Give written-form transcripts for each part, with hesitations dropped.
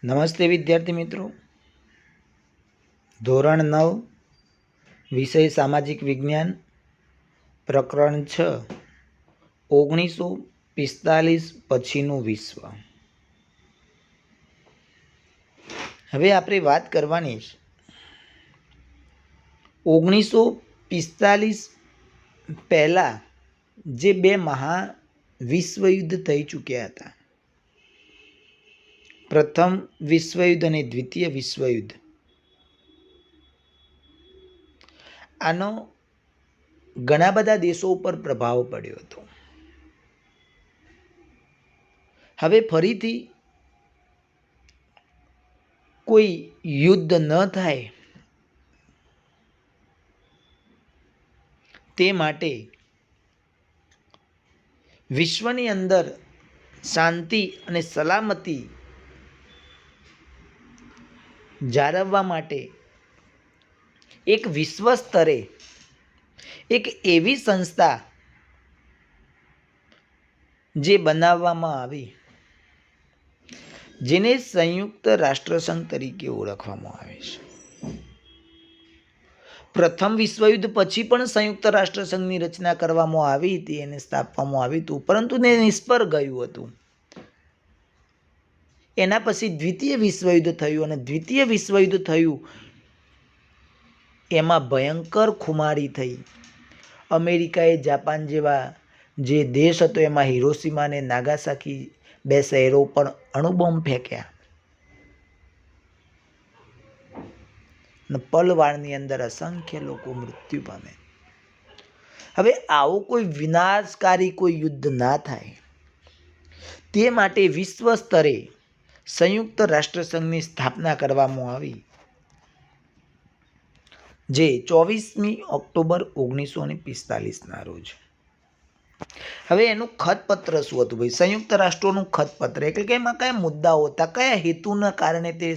નમસ્તે વિદ્યાર્થી મિત્રો, ધોરણ 9 વિષય સામાજિક વિજ્ઞાન, પ્રકરણ 6 1945 પછીનું વિશ્વ. હવે આપણે વાત કરવાની છે 1945 પહેલાં જે બે મહાવિશ્વયુદ્ધ થઈ ચૂક્યા હતા, પ્રથમ વિશ્વયુદ્ધ અને દ્વિતીય વિશ્વયુદ્ધ. આનો ઘણા બધા દેશો ઉપર પ્રભાવ પડ્યો હતો. હવે ફરીથી કોઈ યુદ્ધ ન થાય તે માટે વિશ્વની અંદર શાંતિ અને સલામતી જાળવવા માટે એક વિશ્વ સ્તરે એક એવી સંસ્થા જે બનાવવામાં આવી જેને સંયુક્ત રાષ્ટ્રસંઘ તરીકે ઓળખવામાં આવે છે. પ્રથમ વિશ્વયુદ્ધ પછી પણ સંયુક્ત રાષ્ટ્રસંઘની રચના કરવામાં આવી હતી, એને સ્થાપવામાં આવ્યું હતું, પરંતુ તે નિષ્ફળ ગયું હતું. એના પછી દ્વિતીય વિશ્વયુદ્ધ થયું અને દ્વિતીય વિશ્વયુદ્ધ થયું એમાં ભયંકર ખુમારી થઈ. અમેરિકાએ જાપાન જેવા જે દેશ હતો એમાં હિરોશીમા અને નાગાસાકી બે શહેરો પર અણુબોમ્બ ફેંક્યા. પલવાળની અંદર અસંખ્ય લોકો મૃત્યુ પામે. હવે આવું કોઈ વિનાશકારી કોઈ યુદ્ધ ના થાય તે માટે વિશ્વ સ્તરે સંયુક્ત રાષ્ટ્રસંઘની સ્થાપના કરવામાં આવી, જે 24મી ઓક્ટોબર 1945ના રોજ. હવે એનું ખતપત્ર શું હતું ભાઈ? સંયુક્ત રાષ્ટ્રોનું ખતપત્ર એટલે કે એમાં કયા મુદ્દાઓ હતા, કયા હેતુના કારણે તે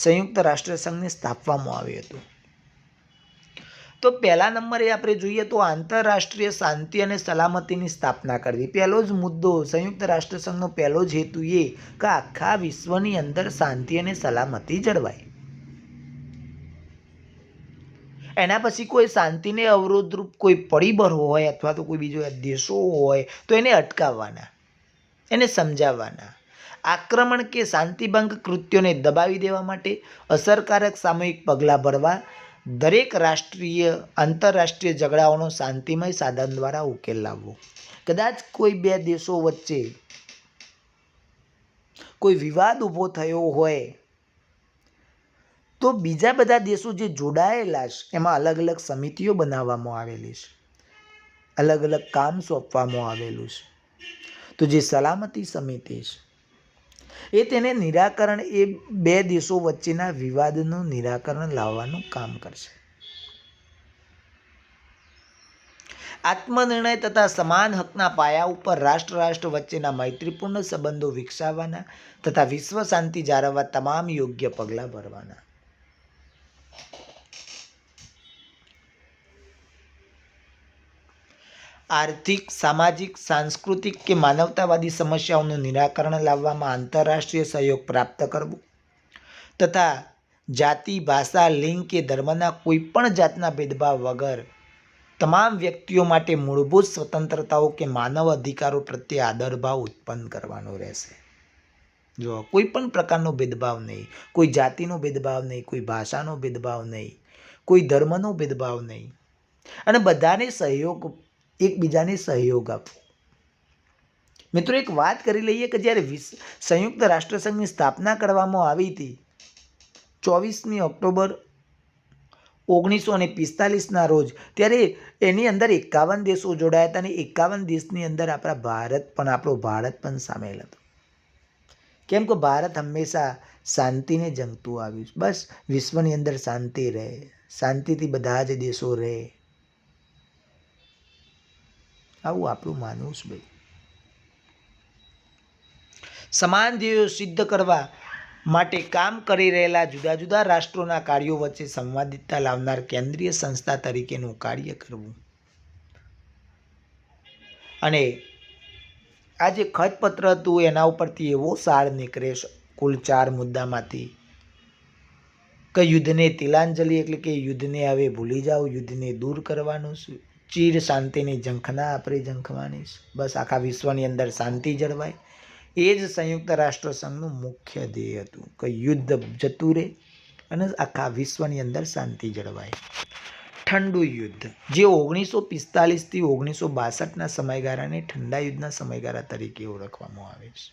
સંયુક્ત રાષ્ટ્રસંઘને સ્થાપવામાં આવ્યું હતું. તો પહેલા નંબરે આપણે જોઈએ તો આંતરરાષ્ટ્રીય શાંતિ અને સલામતીની સ્થાપના કરવી. પહેલો જ મુદ્દો સંયુક્ત રાષ્ટ્રસંઘનો પહેલો જ હેતુ એ કે આખા વિશ્વની અંદર શાંતિ અને સલામતી જળવાય. એના પછી કોઈ શાંતિને અવરોધરૂપ કોઈ પરિબળ હોય અથવા તો કોઈ બીજો દેશો હોય તો એને અટકાવવાના, એને સમજાવવાના. આક્રમણ કે શાંતિભંગ કૃત્યોને દબાવી દેવા માટે અસરકારક સામૂહિક પગલાં ભરવા. દરેક રાષ્ટ્રીય આંતરરાષ્ટ્રીય ઝઘડાઓનો શાંતિમય સાધન દ્વારા ઉકેલ લાવવો. કદાચ કોઈ બે દેશો વચ્ચે કોઈ વિવાદ ઊભો થયો હોય તો બીજા બધા દેશો જે જોડાયેલા છે એમાં અલગ અલગ સમિતિઓ બનાવવામાં આવેલી છે, અલગ અલગ કામ સોંપવામાં આવેલું છે. તો જે સલામતી સમિતિ છે એ તેને નિરાકરણ, એ બે દેશો વચ્ચેના વિવાદનું નિરાકરણ લાવવાનું કામ કરશે. આત્મનિર્ણય તથા સમાન હકના પાયા ઉપર રાષ્ટ્ર વચ્ચેના મૈત્રીપૂર્ણ સંબંધો વિકસાવવાના તથા વિશ્વ શાંતિ જાળવવા તમામ યોગ્ય પગલાં ભરવાના. આર્થિક, સામાજિક, સાંસ્કૃતિક કે માનવતાવાદી સમસ્યાઓનું નિરાકરણ લાવવામાં આંતરરાષ્ટ્રીય સહયોગ પ્રાપ્ત કરવો તથા જાતિ, ભાષા, લિંગ કે ધર્મના કોઈપણ જાતના ભેદભાવ વગર તમામ વ્યક્તિઓ માટે મૂળભૂત સ્વતંત્રતાઓ કે માનવ અધિકારો પ્રત્યે આદરભાવ ઉત્પન્ન કરવાનો રહેશે. જો કોઈ પણ પ્રકારનો ભેદભાવ નહીં, કોઈ જાતિનો ભેદભાવ નહીં, કોઈ ભાષાનો ભેદભાવ નહીં, કોઈ ધર્મનો ભેદભાવ નહીં, અને બધાને સહયોગ, એકબીજાને સહયોગ આપવો. મિત્રો, એક વાત કરી લઈએ કે જ્યારે સંયુક્ત રાષ્ટ્રસંઘની સ્થાપના કરવામાં આવી હતી 24મી ઓક્ટોબર 1945ના રોજ, ત્યારે એની અંદર 51 દેશો જોડાયા હતા અને 51 દેશની અંદર આપણો ભારત પણ સામેલ હતો. કેમ કે ભારત હંમેશા શાંતિને જંગતું આવ્યું છે. બસ વિશ્વની અંદર શાંતિ રહે, શાંતિથી બધા જ દેશો રહે, આવું આપણું માનવું છે ભાઈ. સમાન ધ્યેયો સિદ્ધ કરવા માટે કામ કરી રહેલા જુદા જુદા રાષ્ટ્રોના કાર્યો વચ્ચે સંવાદિતા લાવનાર કેન્દ્રીય સંસ્થા તરીકેનું કાર્ય કરવું. અને આ જે ખતપત્ર હતું એના ઉપરથી એવો સાર નીકળે છે કુલ 4 મુદ્દામાંથી કે યુદ્ધને તિલાંજલિ એટલે કે યુદ્ધને હવે ભૂલી જાઓ, યુદ્ધને દૂર કરવાનું છે, ચીર શાંતિની ઝંખના આપણે ઝંખવાની છે, બસ આખા વિશ્વની અંદર શાંતિ જળવાય. એ જ સંયુક્ત રાષ્ટ્ર સંઘનું મુખ્ય ધ્યેય હતું કે યુદ્ધ જતું રહે અને આખા વિશ્વની અંદર શાંતિ જળવાય. ઠંડુ યુદ્ધ, જે 1945થી 1962ના સમયગાળાને ઠંડા યુદ્ધના સમયગાળા તરીકે ઓળખવામાં આવે છે.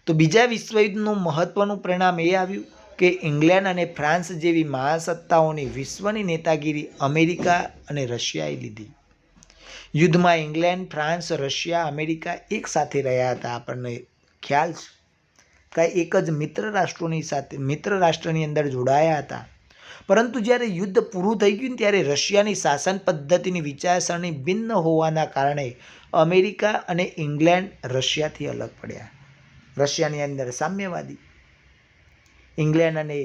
તો બીજા વિશ્વયુદ્ધનું મહત્વનું પરિણામ એ આવ્યું કે ઇંગ્લેન્ડ અને ફ્રાન્સ જેવી મહાસત્તાઓની વિશ્વની નેતાગીરી અમેરિકા અને રશિયાએ લીધી. યુદ્ધમાં ઇંગ્લેન્ડ, ફ્રાન્સ, રશિયા, અમેરિકા એક સાથે રહ્યા હતા. આપણને ખ્યાલ છે કે એક જ મિત્ર રાષ્ટ્રની અંદર જોડાયા હતા. પરંતુ જ્યારે યુદ્ધ પૂરું થઈ ગયું ત્યારે રશિયાની શાસન પદ્ધતિની વિચારસરણી ભિન્ન હોવાના કારણે અમેરિકા અને ઇંગ્લેન્ડ રશિયાથી અલગ પડ્યા. રશિયાની અંદર સામ્યવાદી, ઇંગ્લેન્ડ અને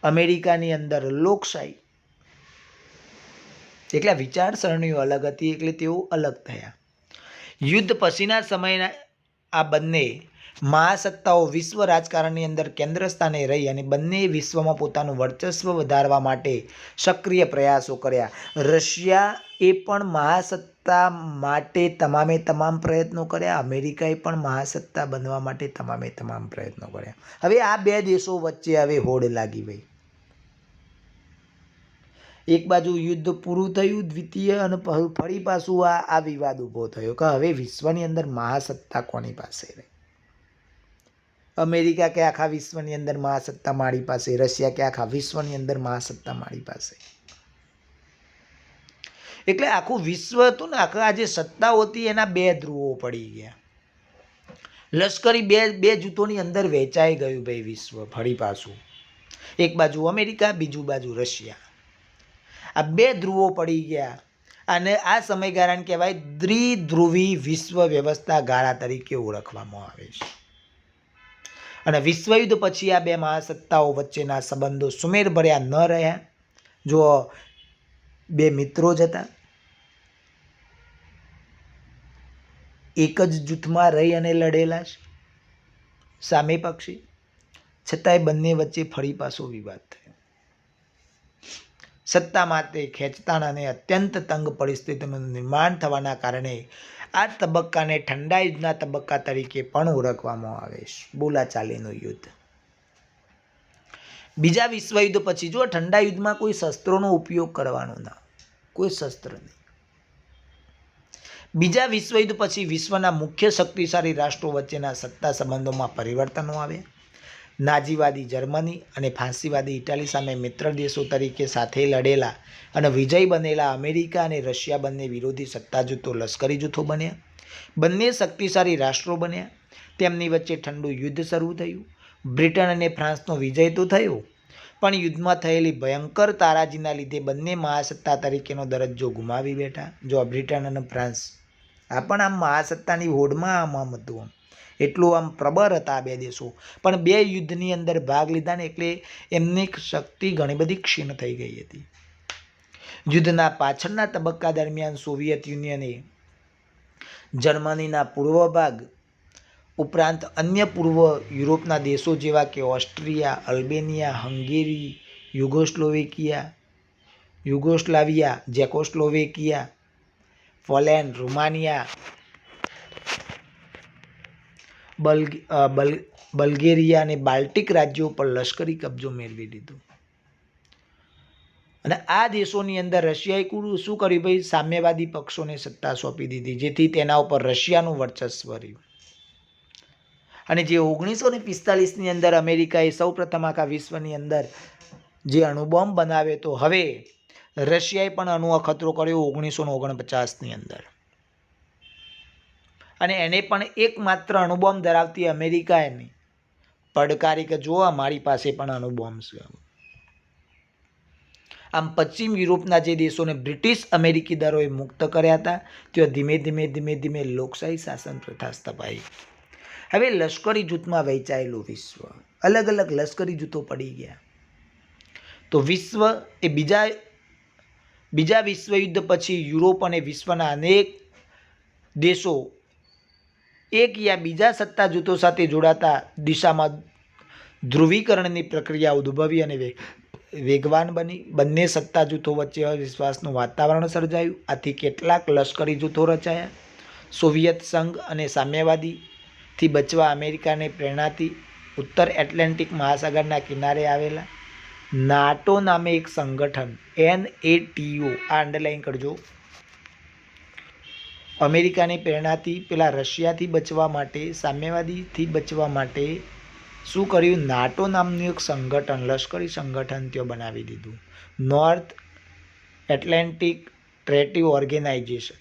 અમેરિકાની અંદર લોકશાહી, એટલે વિચારસરણીઓ અલગ હતી એટલે તેઓ અલગ થયા. યુદ્ધ પછીના સમયના આ બંને મહાસત્તાઓ વિશ્વ રાજકારણની અંદર કેન્દ્ર સ્થાને રહી અને બંને વિશ્વમાં પોતાનું વર્ચસ્વ વધારવા માટે સક્રિય પ્રયાસો કર્યા. રશિયાએ પણ મહાસત્તા માટે તમામ પ્રયત્નો કર્યા, અમેરિકાએ પણ મહાસત્તા બનવા માટે તમામ પ્રયત્નો કર્યા. હવે આ બે દેશો વચ્ચે હવે હોડ લાગી ગઈ. એક બાજુ યુદ્ધ પૂરું થયું દ્વિતીય અને ફરી પાછું આ વિવાદ ઊભો થયો કે હવે વિશ્વની અંદર મહાસત્તા કોની પાસે રહે. અમેરિકા કે આખા વિશ્વની અંદર મહાસત્તા મારી પાસે, રશિયા કે આખા વિશ્વની અંદર મહાસત્તા મારી પાસે. એટલે આખું વિશ્વ હતું ને, આખા જે સત્તાઓ હતી એના બે ધ્રુવો પડી ગયા. લશ્કરી બે જૂથોની અંદર વહેંચાઈ ગયું ભાઈ વિશ્વ ફરી પાછું. એક બાજુ અમેરિકા, બીજું બાજુ રશિયા. આ બે ધ્રુવો પડી ગયા અને આ સમયગાળાને કહેવાય દ્વિધ્રુવી વિશ્વ વ્યવસ્થા ગાળા તરીકે ઓળખવામાં આવે છે. અને વિશ્વયુદ્ધ પછી આ બે મહાસત્તાઓ વચ્ચેના સંબંધો સુમેળભર્યા ન રહ્યા. જો બે મિત્રો જ હતા, એક જ જૂથમાં રહી અને લડેલા છે સામે પક્ષી, છતાંય બંને વચ્ચે ફરી પાછો વિવાદ થયો. સત્તા માટે ખેંચતાણ અને અત્યંત તંગ પરિસ્થિતિનું નિર્માણ થવાના કારણે આ તબક્કાને ઠંડા યુદ્ધના તબક્કા તરીકે પણ ઓળખવામાં આવે છે. બોલાચાલીનું યુદ્ધ. બીજા વિશ્વયુદ્ધ પછી જો ઠંડા યુદ્ધમાં કોઈ શસ્ત્રોનો ઉપયોગ કરવાનો ના, કોઈ શસ્ત્ર નહીં. બીજા વિશ્વયુદ્ધ પછી વિશ્વના મુખ્ય શક્તિશાળી રાષ્ટ્રો વચ્ચેના સત્તા સંબંધોમાં પરિવર્તનો આવ્યા. નાજીવાદી જર્મની અને ફાંસીવાદી ઇટાલી સામે મિત્ર દેશો તરીકે સાથે લડેલા અને વિજય બનેલા અમેરિકા અને રશિયા બંને વિરોધી સત્તા જૂથો લશ્કરી જૂથો બન્યા. બંને શક્તિશાળી રાષ્ટ્રો બન્યા. તેમની વચ્ચે ઠંડુ યુદ્ધ શરૂ થયું. બ્રિટન અને ફ્રાન્સનો વિજય તો થયો, પણ યુદ્ધમાં થયેલી ભયંકર તારાજીના લીધે બંને મહાસત્તા તરીકેનો દરજ્જો ગુમાવી બેઠા. જો બ્રિટન અને ફ્રાન્સ આ પણ આમ મહાસત્તાની હોડમાં આમ હતું, એટલું આમ પ્રબળ હતા આ બે દેશો, પણ બે યુદ્ધની અંદર ભાગ લીધા ને એટલે એમની શક્તિ ઘણી બધી ક્ષીણ થઈ ગઈ હતી. યુદ્ધના પાછળના તબક્કા દરમિયાન સોવિયત યુનિયને જર્મનીના પૂર્વ ભાગ ઉપરાંત અન્ય પૂર્વ યુરોપના દેશો જેવા કે Austria, Albania, Hungary, Yugoslavia, Czechoslovakia, Poland, Romania, Bulgaria અને બાલ્ટિક રાજ્યો પર લશ્કરી કબજો મેળવી લીધો. અને આ દેશોની અંદર રશિયાએ શું કર્યું ભાઈ, સામ્યવાદી પક્ષોને સત્તા સોંપી દીધી, જેથી તેના ઉપર રશિયાનું વર્ચસ્વ રહ્યું. અને જે 1945ની અંદર અમેરિકાએ સૌપ્રથમ આખા વિશ્વની અંદર જે અણુબોમ્બ બનાવ્યો તો હવે રશિયાએ પણ અણુ અખતરો કર્યો 1949ની અંદર. અને એને પણ એકમાત્ર અણુબોમ્બ ધરાવતી અમેરિકાએ પડકારી કે જો મારી પાસે પણ અણુબોમ્બ છે. આમ પશ્ચિમ યુરોપના જે દેશોને બ્રિટિશ અમેરિકી દળોએ મુક્ત કર્યા હતા ત્યાં ધીમે ધીમે લોકશાહી શાસન પ્રથા સ્થપાઈ. હવે લશ્કરી જૂથમાં વહેંચાયેલું વિશ્વ, અલગ અલગ લશ્કરી જૂથો પડી ગયા. તો વિશ્વ એ બીજા વિશ્વયુદ્ધ પછી યુરોપ અને વિશ્વના અનેક દેશો એક યા બીજા સત્તા જૂથો સાથે જોડાતા દિશામાં ધ્રુવીકરણની પ્રક્રિયા ઉદ્ભવી અને વેગવાન બની. બંને સત્તા જૂથો વચ્ચે અવિશ્વાસનું વાતાવરણ સર્જાયું. આથી કેટલાક લશ્કરી જૂથો રચાયા. સોવિયત સંઘ અને સામ્યવાદીથી બચવા અમેરિકાને પ્રેરણાથી ઉત્તર એટલાન્ટિક મહાસાગરના કિનારે આવેલા નાટો નામે એક સંગઠન NATO, આ અંડરલાઇન કરજો. અમેરિકાની પ્રેરણાથી પેલા રશિયાથી બચવા માટે, સામ્યવાદીથી બચવા માટે શું કર્યું? નાટો નામનું એક સંગઠન, લશ્કરી સંગઠન ત્યાં બનાવી દીધું. નોર્થ એટલાન્ટિક ટ્રેટી ઓર્ગેનાઇઝેશન,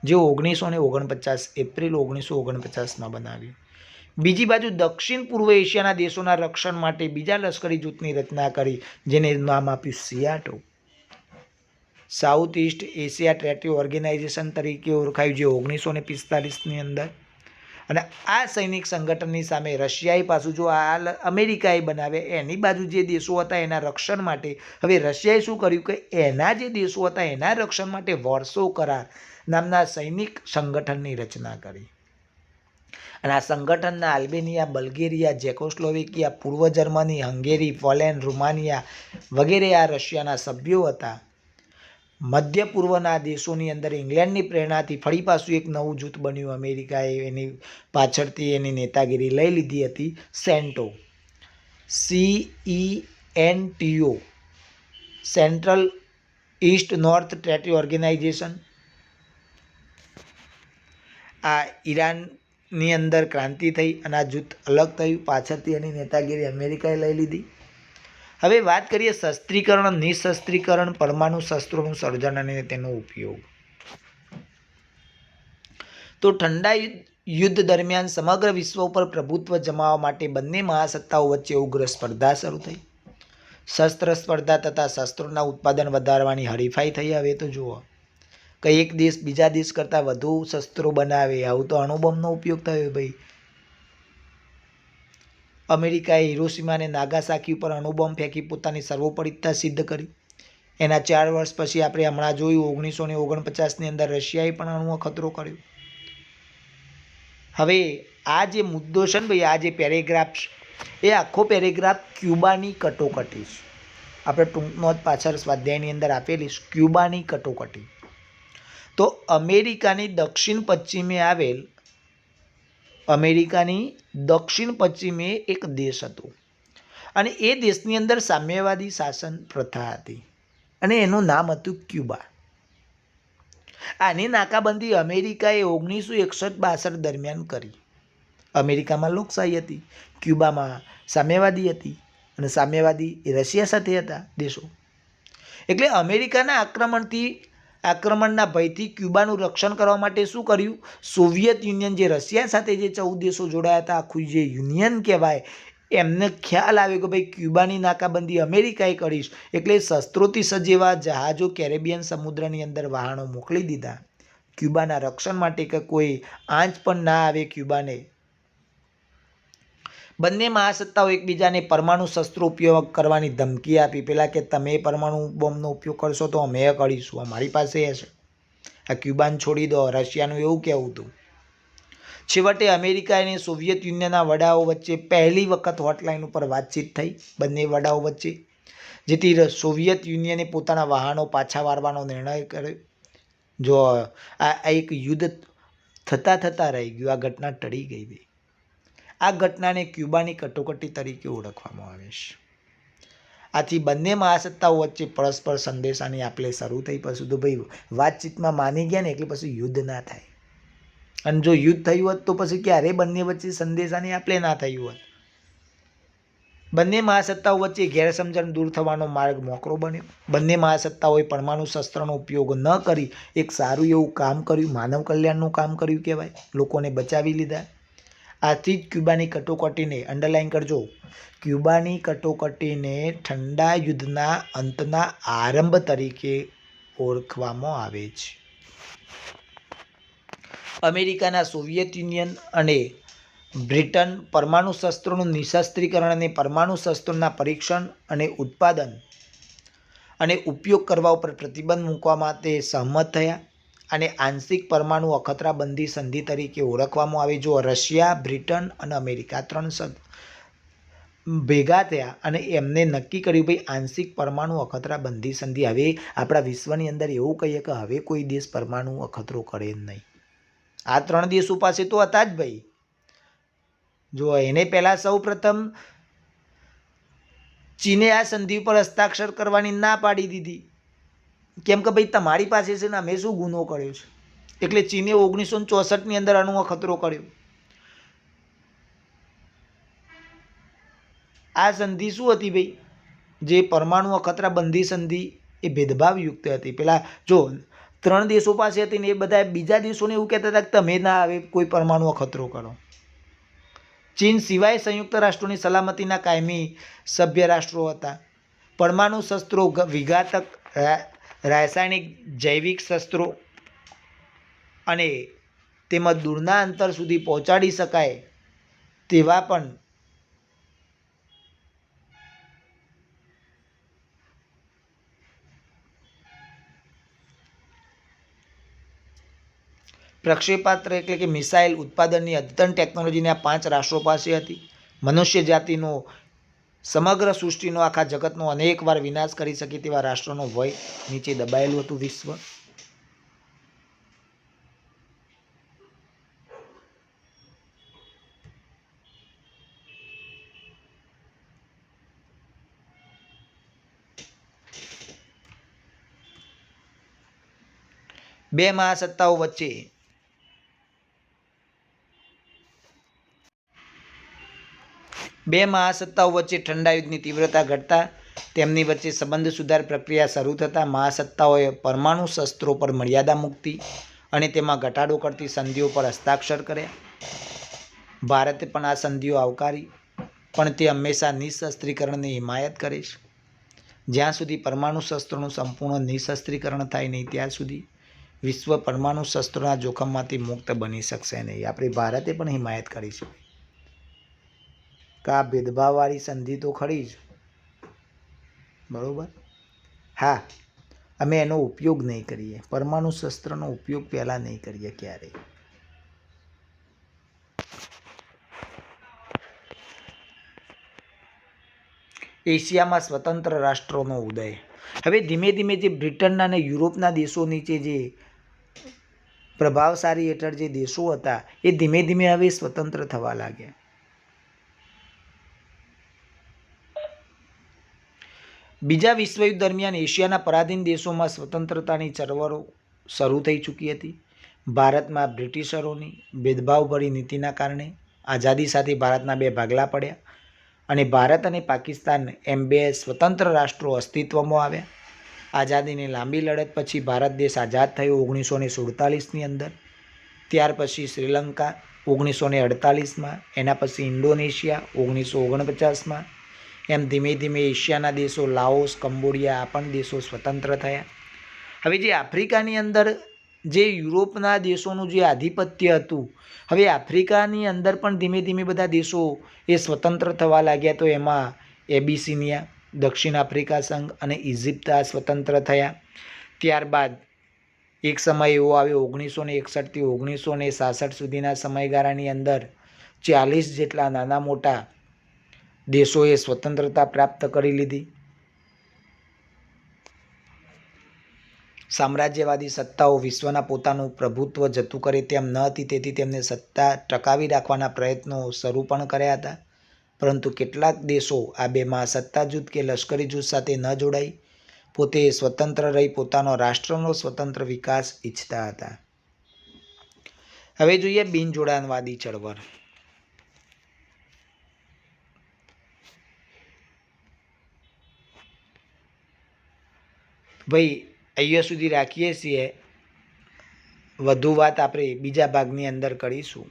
જે 1949 એપ્રિલ 1949માં બનાવ્યું. બીજી બાજુ દક્ષિણ પૂર્વ એશિયાના દેશોના રક્ષણ માટે બીજા લશ્કરી જૂથની રચના કરી, જેને નામ આપ્યું સિયાટો. સાઉથ ઇસ્ટ એશિયા ટ્રેટી ઓર્ગેનાઇઝેશન તરીકે ઓળખાયું, જે 1945ની અંદર. અને આ સૈનિક સંગઠનની સામે રશિયાએ પાછું જો આ અમેરિકાએ બનાવે એની બાજુ જે દેશો હતા એના રક્ષણ માટે હવે રશિયાએ શું કર્યું કે એના જે દેશો હતા એના રક્ષણ માટે વોર્સો કરાર નામના સૈનિક સંગઠનની રચના કરી. અને આ સંગઠનના આલ્બેનિયા, બલ્ગેરિયા, ચેકોસ્લોવેકિયા, પૂર્વ જર્મની, હંગેરી, પોલેન્ડ, રૂમાનિયા વગેરે આ રશિયાના સભ્યો હતા. મધ્ય પૂર્વના દેશોની અંદર ઇંગ્લેન્ડની પ્રેરણાથી ફરી પાછું એક નવું જૂથ બન્યું. અમેરિકાએ એની પાછળથી એની નેતાગીરી લઈ લીધી હતી. CENTO, CENTO, central east north treaty organisation. આ ઈરાનની અંદર ક્રાંતિ થઈ અને આ જૂથ અલગ થયું. પાછળથી એની નેતાગીરી અમેરિકાએ લઈ લીધી. હવે વાત કરીએ શસ્ત્રીકરણ, નિશસ્ત્રીકરણ, પરમાણુ શસ્ત્રોનું સર્જન અને તેનો ઉપયોગ. તો ઠંડા યુદ્ધ દરમિયાન સમગ્ર વિશ્વ ઉપર પ્રભુત્વ જમાવવા માટે બંને મહાસત્તાઓ વચ્ચે ઉગ્ર સ્પર્ધા શરૂ થઈ. શસ્ત્ર સ્પર્ધા તથા શસ્ત્રોના ઉત્પાદન વધારવાની હરીફાઈ થઈ. હવે તો જુઓ કે એક દેશ બીજા દેશ કરતાં વધુ શસ્ત્રો બનાવે. આવું તો અણુબોમ્બનો ઉપયોગ થયો ભાઈ. અમેરિકાએ હિરોશીમા અને નાગાસાકી ઉપર અણુબોમ્બ ફેંકી પોતાની સર્વોપરિતા સિદ્ધ કરી. એના 4 વર્ષ પછી આપણે હમણાં જોયું 1949ની અંદર રશિયાએ પણ અણુ અખતરો કર્યો. હવે આ જે મુદ્દો છે ને ભાઈ, આ જે પેરેગ્રાફ એ આખો પેરેગ્રાફ ક્યુબાની કટોકટી છે. આપણે ટૂંક નોંધ પાછળ સ્વાધ્યાયની અંદર આપેલી છે ક્યુબાની કટોકટી. તો અમેરિકાની દક્ષિણ પશ્ચિમે એક દેશ હતો અને એ દેશની અંદર સામ્યવાદી શાસન પ્રથા હતી અને એનું નામ હતું ક્યુબા. આની નાકાબંધી અમેરિકાએ 1961-62 દરમિયાન કરી. અમેરિકામાં લોકશાહી હતી, ક્યુબામાં સામ્યવાદી હતી અને સામ્યવાદી એ રશિયા સાથે હતા દેશો. એટલે અમેરિકાના આક્રમણના ભયથી ક્યુબાનું રક્ષણ કરવા માટે શું કર્યું? સોવિયત યુનિયન, જે રશિયા સાથે જે 14 દેશો જોડાયા હતા, આખું જે યુનિયન કહેવાય, એમને ખ્યાલ આવ્યો કે ભાઈ ક્યુબાની નાકાબંધી અમેરિકાએ કરીશ, એટલે શસ્ત્રોથી સજ્જ એવા જહાજો કેરેબિયન સમુદ્રની અંદર વહાણો મોકલી દીધા ક્યુબાના રક્ષણ માટે, કે કોઈ આંચ પણ ના આવે ક્યુબાને. બંને મહાસત્તાઓ એકબીજાને પરમાણુ શસ્ત્રો ઉપયોગ કરવાની ધમકી આપી. પહેલાં કે તમે પરમાણુ બોમ્બનો ઉપયોગ કરશો તો અમે કરીશું, અમારી પાસે હશે, આ ક્યુબાને છોડી દો. રશિયાનું એવું કહેવું હતું. છેવટે અમેરિકા અને સોવિયત યુનિયનના વડાઓ વચ્ચે પહેલી વખત હોટલાઇન ઉપર વાતચીત થઈ બંને વડાઓ વચ્ચે, જેથી સોવિયત યુનિયને પોતાના વહાણો પાછા વાળવાનો નિર્ણય કર્યો. જો આ એક યુદ્ધ થતાં રહી ગયું, આ ઘટના ટળી ગઈ ભાઈ. આ ઘટનાને ક્યુબાની કટોકટી તરીકે ઓળખવામાં આવે છે. આથી બંને મહાસત્તાઓ વચ્ચે પરસ્પર સંદેશાની આપલે શરૂ થઈ. પછી તો ભાઈ વાતચીતમાં માની ગયા ને એટલે પછી યુદ્ધ ના થાય. અને જો યુદ્ધ થયું હોત તો પછી ક્યારે બંને વચ્ચે સંદેશાની આપલે ના થયું હોત. બંને મહાસત્તાઓ વચ્ચે ગેરસમજણ દૂર થવાનો માર્ગ મોકળો બન્યો. બંને મહાસત્તાઓએ પરમાણુ શસ્ત્રનો ઉપયોગ ન કરી એક સારું એવું કામ કર્યું, માનવ કલ્યાણનું કામ કર્યું કહેવાય, લોકોને બચાવી લીધા. આથી જ ક્યુબાની કટોકટીને અંડરલાઇન કરજો, ક્યુબાની કટોકટીને ઠંડા યુદ્ધના અંતના આરંભ તરીકે ઓળખવામાં આવે છે. અમેરિકાના સોવિયત યુનિયન અને બ્રિટન પરમાણુ શસ્ત્રોનું નિશસ્ત્રીકરણ અને પરમાણુ શસ્ત્રોના પરીક્ષણ અને ઉત્પાદન અને ઉપયોગ કરવા ઉપર પ્રતિબંધ મૂકવા માટે સહમત થયા. અને આંશિક પરમાણુ અખતરાબંધી સંધિ તરીકે ઓળખવામાં આવે. જો રશિયા, બ્રિટન અને અમેરિકા 3 ભેગા થયા અને એમને નક્કી કર્યું ભાઈ આંશિક પરમાણુ અખતરાબંધી સંધિ. હવે આપણા વિશ્વની અંદર એવું કહીએ કે હવે કોઈ દેશ પરમાણુ અખતરો કરે જ નહીં. આ 3 દેશો પાસે તો હતા જ ભાઈ. જો એને પહેલાં સૌ પ્રથમ ચીને આ સંધિ પર હસ્તાક્ષર કરવાની ના પાડી દીધી, કેમ કે ભાઈ તમારી પાસે છે ને અમે શું ગુનો કર્યો છે. એટલે ચીને 1964ની અંદર આનો અખતરો કર્યો. આ સંધિ શું હતી ભાઈ? જે પરમાણુ અખતરાબંધી સંધિ એ ભેદભાવયુક્ત હતી. પેલા જો 3 દેશો પાસે હતી ને એ બધા બીજા દેશોને એવું કહેતા હતા કે તમે ના આવે કોઈ પરમાણુ અખતરો કરો. ચીન સિવાય સંયુક્ત રાષ્ટ્રોની સલામતીના કાયમી સભ્ય રાષ્ટ્રો હતા. પરમાણુ શસ્ત્રો, વિઘાતક રાસાયણિક, જૈવિક શસ્ત્રો અને તેમજ દૂરના અંતર સુધી પહોંચાડી શકાય તેવા પણ પ્રક્ષેપાસ્ત્ર એટલે કે મિસાઇલ ઉત્પાદનની અદ્યતન ટેકનોલોજીને આ 5 રાષ્ટ્રો પાસે હતી. મનુષ્ય જાતિનો, સમગ્ર સૃષ્ટિનો, આખા જગતનો અનેકવાર વિનાશ કરી શકે તેવા રાષ્ટ્રોનો ભય નીચે દબાયેલું હતું વિશ્વ. બે મહાસત્તાઓ વચ્ચે ઠંડા યુદ્ધની તીવ્રતા ઘટતા તેમની વચ્ચે સંબંધ સુધાર પ્રક્રિયા શરૂ થતાં મહાસત્તાઓએ પરમાણુ શસ્ત્રો પર મર્યાદા મૂકતી અને તેમાં ઘટાડો કરતી સંધિઓ પર હસ્તાક્ષર કર્યા. ભારતે પણ આ સંધિઓ આવકારી, પણ તે હંમેશા નિઃશસ્ત્રીકરણની હિમાયત કરે છે. જ્યાં સુધી પરમાણુ શસ્ત્રોનું સંપૂર્ણ નિઃશસ્ત્રીકરણ થાય નહીં ત્યાં સુધી વિશ્વ પરમાણુ શસ્ત્રોના જોખમમાંથી મુક્ત બની શકશે નહીં. આપણે ભારતે પણ હિમાયત કરી છે કે આ ભેદભાવવાળી સંધિ તો ખરી જ, બરાબર. હા, અમે એનો ઉપયોગ નહીં કરીએ. પરમાણુ શસ્ત્રનો ઉપયોગ પહેલાં નહીં કરીએ ક્યારેય. એશિયામાં સ્વતંત્ર રાષ્ટ્રોનો ઉદય. હવે ધીમે ધીમે જે બ્રિટનના અને યુરોપના દેશો નીચે જે પ્રભાવશાળી હેઠળ જે દેશો હતા એ ધીમે ધીમે હવે સ્વતંત્ર થવા લાગ્યા. બીજા વિશ્વયુદ્ધ દરમિયાન એશિયાના પરાધીન દેશોમાં સ્વતંત્રતાની ચળવળો શરૂ થઈ ચૂકી હતી. ભારતમાં બ્રિટિશરોની ભેદભાવભરી નીતિના કારણે આઝાદી સાથે ભારતના 2 ભાગલા પડ્યા અને ભારત અને પાકિસ્તાન એમ 2 સ્વતંત્ર રાષ્ટ્રો અસ્તિત્વમાં આવ્યા. આઝાદીની લાંબી લડત પછી ભારત દેશ આઝાદ થયો 1947ની અંદર. ત્યાર પછી શ્રીલંકા 1948માં, એના પછી ઇન્ડોનેશિયા 1949માં. એમ ધીમે ધીમે એશિયાના દેશો લાઓસ, કંબોડિયા આ પણ દેશો સ્વતંત્ર થયા. હવે જે આફ્રિકાની અંદર જે યુરોપના દેશોનું જે આધિપત્ય હતું, હવે આફ્રિકાની અંદર પણ ધીમે ધીમે બધા દેશો એ સ્વતંત્ર થવા લાગ્યા. તો એમાં એબિસિનિયા, દક્ષિણ આફ્રિકા સંઘ અને ઇજિપ્ત આ સ્વતંત્ર થયા. ત્યારબાદ એક સમય એવો આવ્યો 1961થી 1966 સુધીના સમયગાળાની અંદર 40 જેટલા નાના મોટા દેશોએ સ્વતંત્રતા પ્રાપ્ત કરી લીધી. સામ્રાજ્યવાદી સત્તાઓ વિશ્વના પોતાનું પ્રભુત્વ જતું કરે તેમ ન હતી, તેથી તેમને સત્તા ટકાવી રાખવાના પ્રયત્નો શરૂ પણ કર્યા હતા. પરંતુ કેટલાક દેશો આ 2 મહાસત્તા જૂથ કે લશ્કરી જૂથ સાથે ન જોડાઈ પોતે સ્વતંત્ર રહી પોતાનો રાષ્ટ્રનો સ્વતંત્ર વિકાસ ઈચ્છતા હતા. હવે જોઈએ બિનજોડાણવાદી ચળવળ. ભાઈ અહીંયા સુધી રાખીએ છીએ. વધુ વાત આપણે બીજા ભાગની અંદર કરીશું.